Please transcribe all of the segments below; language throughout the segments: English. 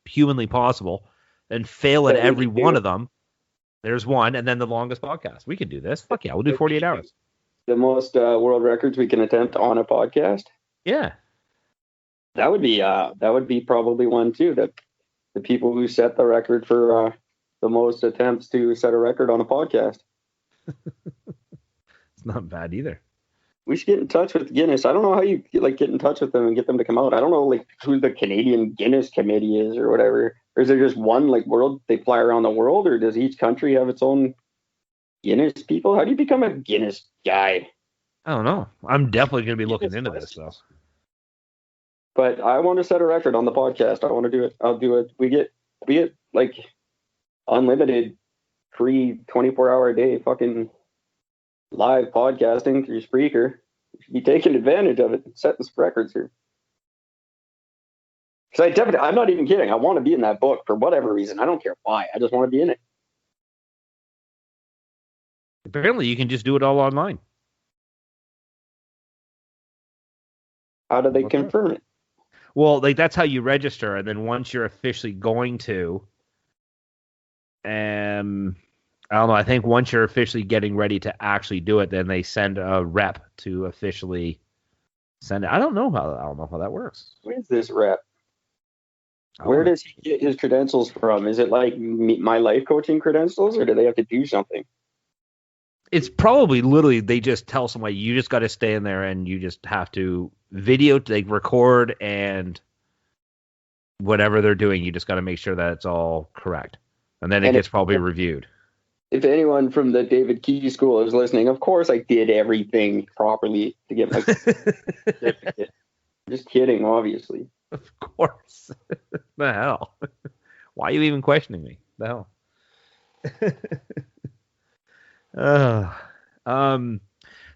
humanly possible, and fail at every one of them. There's one, and then the longest podcast. We can do this. Fuck yeah, we'll do 48 hours. The most world records we can attempt on a podcast. Yeah, that would be probably one too. That the people who set the record for the most attempts to set a record on a podcast. It's not bad either. We should get in touch with Guinness. I don't know how you get in touch with them and get them to come out. I don't know who the Canadian Guinness Committee is or whatever. Or is there just one world they fly around the world, or does each country have its own Guinness people? How do you become a Guinness guy? I don't know. I'm definitely going to be looking into this though. But I want to set a record on the podcast. I want to do it. I'll do it. We get unlimited free 24-hour a day fucking live podcasting through Spreaker. You should be taking advantage of it and setting some records here. Because I'm not even kidding. I want to be in that book for whatever reason. I don't care why. I just want to be in it. Apparently, you can just do it all online. How do they confirm it? Well, that's how you register, and then once you're officially going to, I don't know. I think once you're officially getting ready to actually do it, then they send a rep to officially send it. I don't know how that works. Where's this rep? Where does he get his credentials from? Is it like my life coaching credentials, or do they have to do something? It's probably literally they just tell somebody you just got to stay in there and you just have to record and whatever they're doing. You just got to make sure that it's all correct, and then it gets probably reviewed. If anyone from the David Key School is listening, of course I did everything properly to get my certificate. Just kidding, obviously. Of course. The hell? Why are you even questioning me? The hell?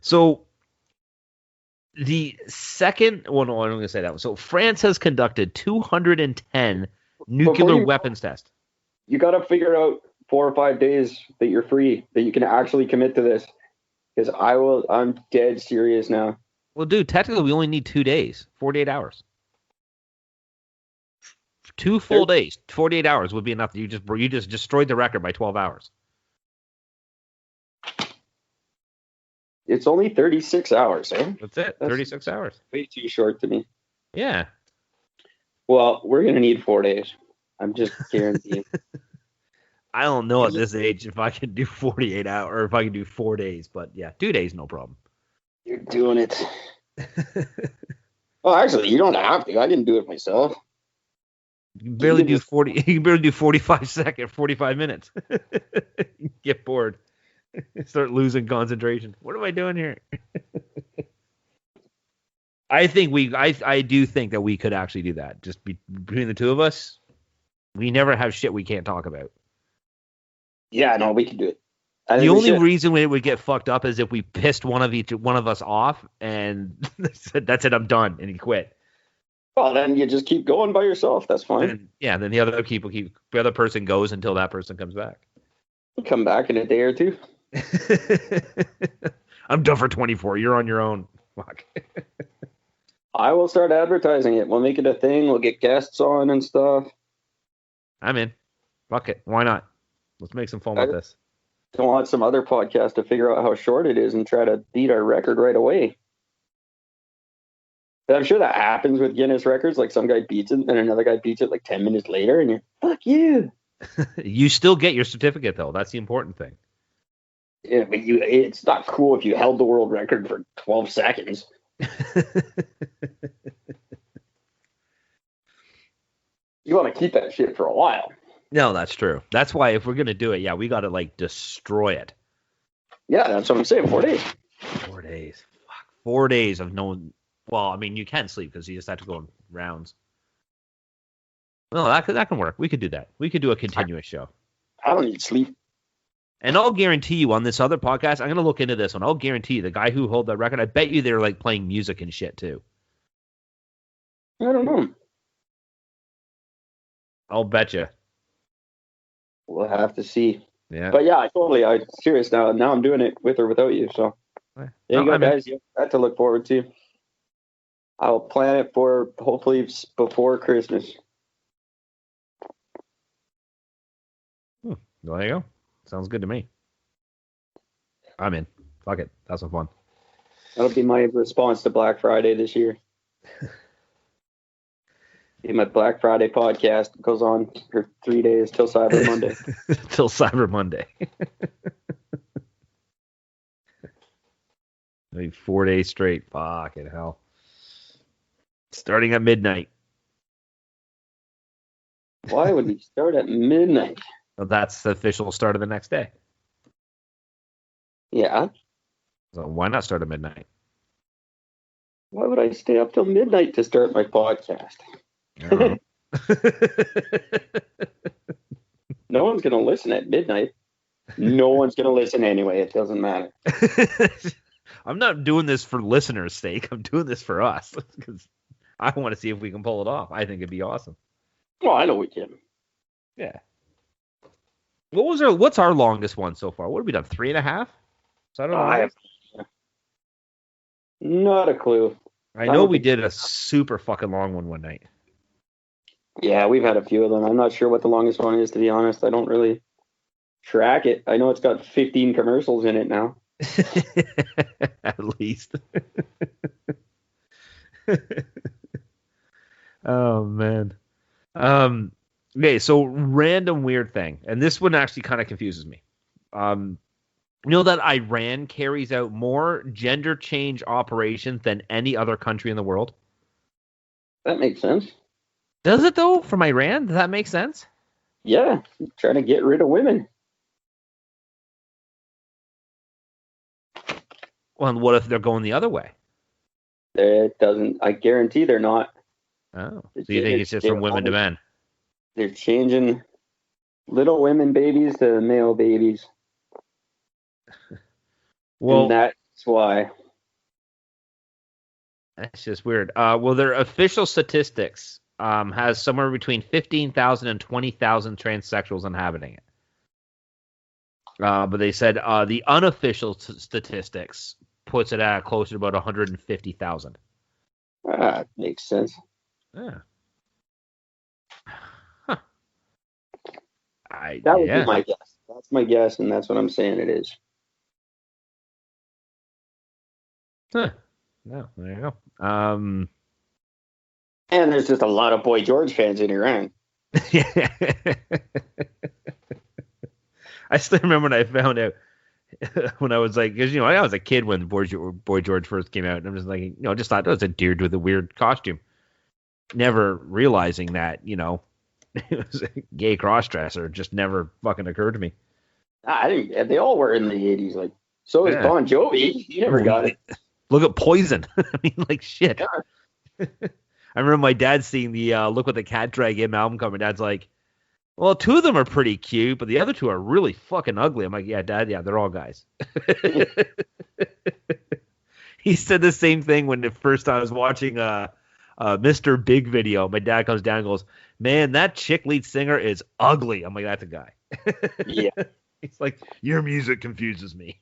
So the second I'm going to say that one. So France has conducted 210 nuclear weapons tests. You got to figure out 4 or 5 days that you're free, that you can actually commit to this. Because I'm dead serious now. Well, dude, technically we only need 2 days, 48 hours. 2 full days, 48 hours would be enough. You just destroyed the record by 12 hours. It's only 36 hours, eh? That's it. 36 hours. Way too short to me. Yeah. Well, we're going to need 4 days. I'm just guaranteeing. I don't know at this age if I can do 48 hours or if I can do 4 days, but yeah, 2 days, no problem. You're doing it. Well, actually, you don't have to. I didn't do it myself. You can barely do 40. You can barely do 45 minutes. Get bored. Start losing concentration. What am I doing here? I do think that we could actually do that. Just between the two of us, we never have shit we can't talk about. Yeah, no, we can do it. The only reason it would get fucked up is if we pissed one of us off and that's it, I'm done, and he quit. Well, then you just keep going by yourself. That's fine. Then the other person goes until that person comes back. You'll come back in a day or two. I'm done for 24. You're on your own. Fuck. I will start advertising it. We'll make it a thing. We'll get guests on and stuff. I'm in. Fuck it. Why not? Let's make some fun with this. Don't want some other podcast to figure out how short it is and try to beat our record right away. But I'm sure that happens with Guinness records. Like some guy beats it and another guy beats it like 10 minutes later and you're, fuck you. You still get your certificate though. That's the important thing. Yeah, but it's not cool if you held the world record for 12 seconds. You want to keep that shit for a while. No, that's true. That's why if we're going to do it, we got to like destroy it. Yeah, that's what I'm saying. 4 days. 4 days. Fuck. 4 days of no. Well, I mean, you can sleep because you just have to go in rounds. Well, that can work. We could do that. We could do a continuous show. I don't need sleep. And I'll guarantee you on this other podcast, I'm going to look into this one. I'll guarantee you the guy who held that record, I bet you they're like playing music and shit too. I don't know. I'll bet you. We'll have to see. Yeah. But yeah, I'm serious now. Now I'm doing it with or without you. So there you go, guys. You have that to look forward to. I'll plan it for hopefully before Christmas. Well, there you go. Sounds good to me. I'm in. Fuck it. That's some fun. That'll be my response to Black Friday this year. Be my Black Friday podcast. It goes on for 3 days till Cyber Monday. Till Cyber Monday. Maybe 4 days straight. Fucking hell. Starting at midnight. Why would we start at midnight? Well, that's the official start of the next day. Yeah. So why not start at midnight? Why would I stay up till midnight to start my podcast? No one's going to listen at midnight. No one's going to listen anyway. It doesn't matter. I'm not doing this for listeners' sake. I'm doing this for us because I want to see if we can pull it off. I think it'd be awesome. Well, I know we can. Yeah. What's our longest one so far? What have we done? 3.5? So I don't know. I have not a clue. I know we did a super fucking long one night. Yeah, we've had a few of them. I'm not sure what the longest one is, to be honest. I don't really track it. I know it's got 15 commercials in it now. At least. Oh, man. Okay, so random weird thing. And this one actually kind of confuses me. You know that Iran carries out more gender change operations than any other country in the world? That makes sense. Does it, though, from Iran? Does that make sense? Yeah, trying to get rid of women. Well, what if they're going the other way? It doesn't. I guarantee they're not. Oh, so you think it's just from women to men? They're changing little women babies to male babies. Well, and that's why. That's just weird. Well, their official statistics has somewhere between 15,000 and 20,000 transsexuals inhabiting it. But they said the unofficial statistics puts it at closer to about 150,000. Makes sense. Yeah. Huh. That would be my guess. That's my guess, and that's what I'm saying it is. Huh. No, there you go. And there's just a lot of Boy George fans in Iran. Yeah. I still remember when I found out when I was like, because I was a kid when Boy George first came out, and I'm just like, just thought that was a dude with a weird costume, never realizing that it was a gay crossdresser. Just never fucking occurred to me. I didn't. They all were in the '80s. Like, so is Bon Jovi. He never got it. Look at Poison. I mean, like shit. Yeah. I remember my dad seeing the Look What the Cat Dragged In album cover. Dad's like, well, 2 of them are pretty cute, but the other 2 are really fucking ugly. I'm like, yeah, Dad, yeah, they're all guys. He said the same thing when at first I was watching Mr. Big video. My dad comes down and goes, man, that chick lead singer is ugly. I'm like, that's a guy. Yeah. He's like, your music confuses me.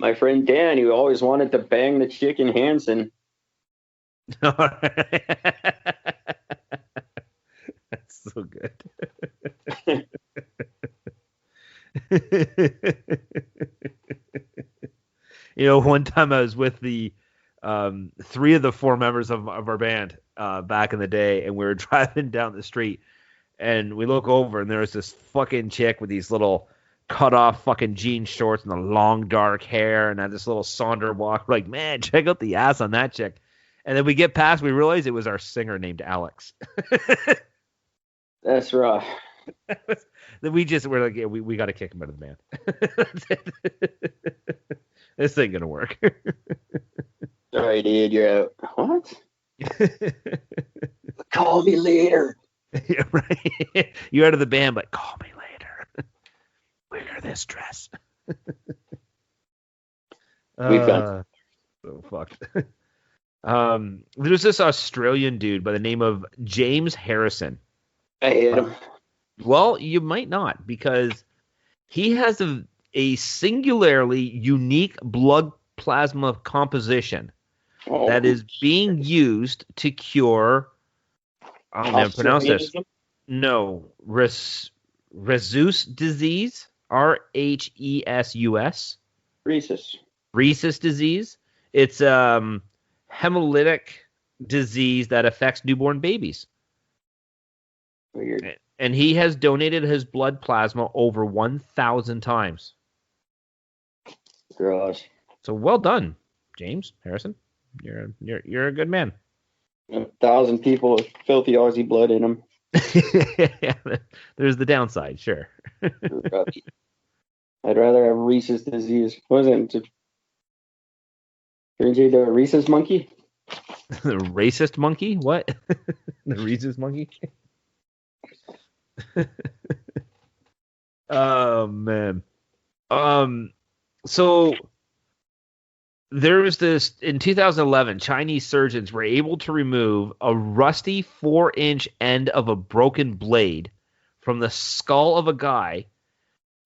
My friend Dan, who always wanted to bang the chick in Hanson. That's so good. One time I was with the 3 of the 4 members of our band back in the day, and we were driving down the street, and we look over, and there's this fucking chick with these little cut off fucking jean shorts and the long dark hair and had this little saunter walk. We're like, man, check out the ass on that chick. And then we get past, we realize it was our singer named Alex. That's rough. Then we're like, yeah, we got to kick him out of the band. This ain't gonna work. Sorry, dude, you're out. What? Call me later. Yeah, right. You're out of the band, but call me later. Wear this dress. We've got so fucked. There's this Australian dude by the name of James Harrison. I hate him. Well, you might not, because he has a singularly unique blood plasma composition that is being used to cure. I'll never pronounce this. No, Rhesus disease, Rhesus, Rhesus. Rhesus disease. It's hemolytic disease that affects newborn babies. Weird. And he has donated his blood plasma over 1,000 times. Gross. So well done, James Harrison. You're a good man. 1,000 people with filthy Aussie blood in them. Yeah, there's the downside, sure. I'd rather have Rhesus disease. What was it? Turns you into a Rhesus monkey? The racist monkey? What? The rhesus monkey? Oh man. So there was this in 2011. Chinese surgeons were able to remove a rusty 4-inch end of a broken blade from the skull of a guy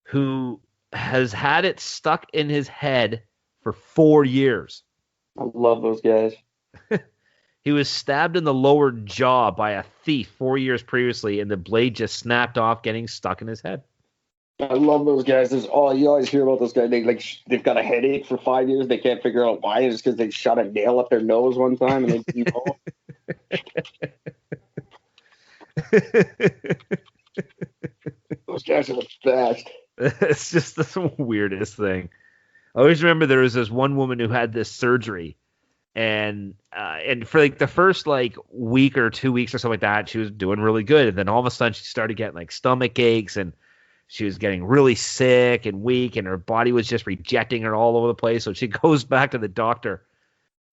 who has had it stuck in his head for 4 years. I love those guys. He was stabbed in the lower jaw by a thief 4 years previously, and the blade just snapped off, getting stuck in his head. I love those guys. You always hear about those guys. They've got a headache for 5 years. They can't figure out why. It's because they shot a nail up their nose one time and they Those guys are the best. It's just the weirdest thing. I always remember there was this one woman who had this surgery, and for like the first like week or 2 weeks or something like that, she was doing really good, and then all of a sudden she started getting like stomach aches, and she was getting really sick and weak, and her body was just rejecting her all over the place. So she goes back to the doctor,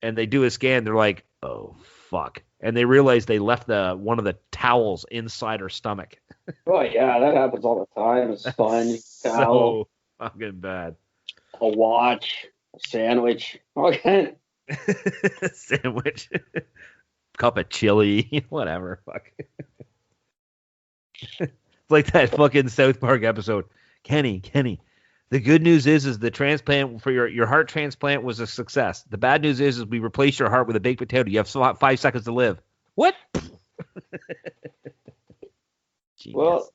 and they do a scan. They're like, "Oh fuck!" And they realize they left one of the towels inside her stomach. Oh yeah, that happens all the time. A sponge, towel, So fucking bad. a watch, a sandwich. Okay. Sandwich, cup of chili, whatever. Fuck. It's like that fucking South Park episode. Kenny. The good news is the transplant for your heart transplant was a success. The bad news is we replaced your heart with a baked potato. You have 5 seconds to live. What? Well,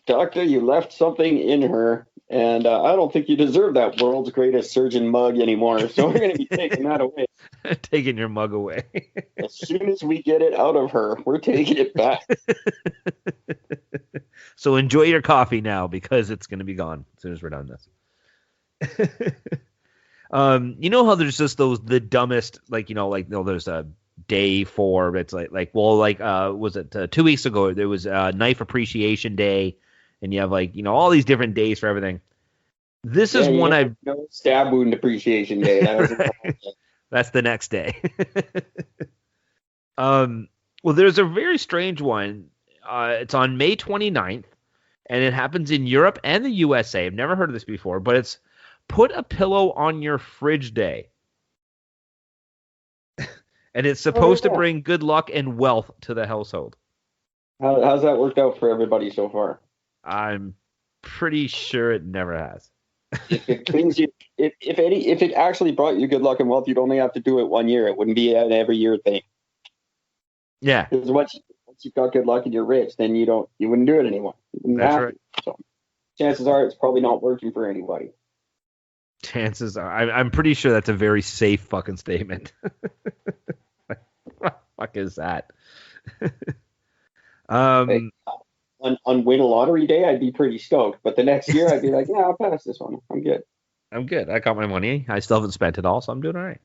doctor, you left something in her, and I don't think you deserve that world's greatest surgeon mug anymore. So we're going to be taking that away. Taking your mug away. As soon as we get it out of her, we're taking it back. So enjoy your coffee now, because it's going to be gone as soon as we're done this. You know how there's just the dumbest, there's a day for, it's was it 2 weeks ago? There was a Knife Appreciation Day, and you have all these different days for everything. This is one I've Stab Wound Appreciation Day. That's the next day. Well, there's a very strange one. It's on May 29th, and it happens in Europe and the USA. I've never heard of this before, but it's Put a Pillow on Your Fridge Day. And it's supposed to bring good luck and wealth to the household. How's that worked out for everybody so far? I'm pretty sure it never has. If it actually brought you good luck and wealth, you'd only have to do it 1 year. It wouldn't be an every year thing. Yeah. Because once you've got good luck and you're rich, then you wouldn't do it anymore. That's right. So chances are it's probably not working for anybody. Chances are. I'm pretty sure that's a very safe fucking statement. What the fuck is that? On win a lottery day, I'd be pretty stoked. But the next year, I'd be like, yeah, I'll pass this one. I'm good. I got my money. I still haven't spent it all, so I'm doing all right.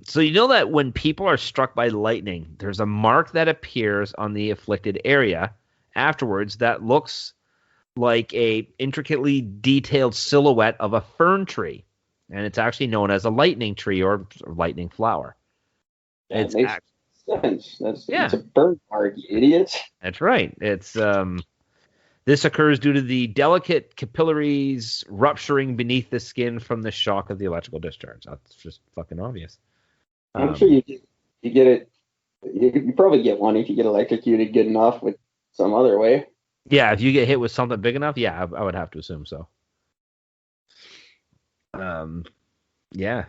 So you know that when people are struck by lightning, there's a mark that appears on the afflicted area afterwards that looks like a intricately detailed silhouette of a fern tree, and it's actually known as a lightning tree or lightning flower. That makes sense. It's a burn mark, you idiots. That's right. It's this occurs due to the delicate capillaries rupturing beneath the skin from the shock of the electrical discharge. That's just fucking obvious. I'm sure you get it. You probably get one if you get electrocuted good enough with some other way. Yeah, if you get hit with something big enough, yeah, I would have to assume so. Yeah.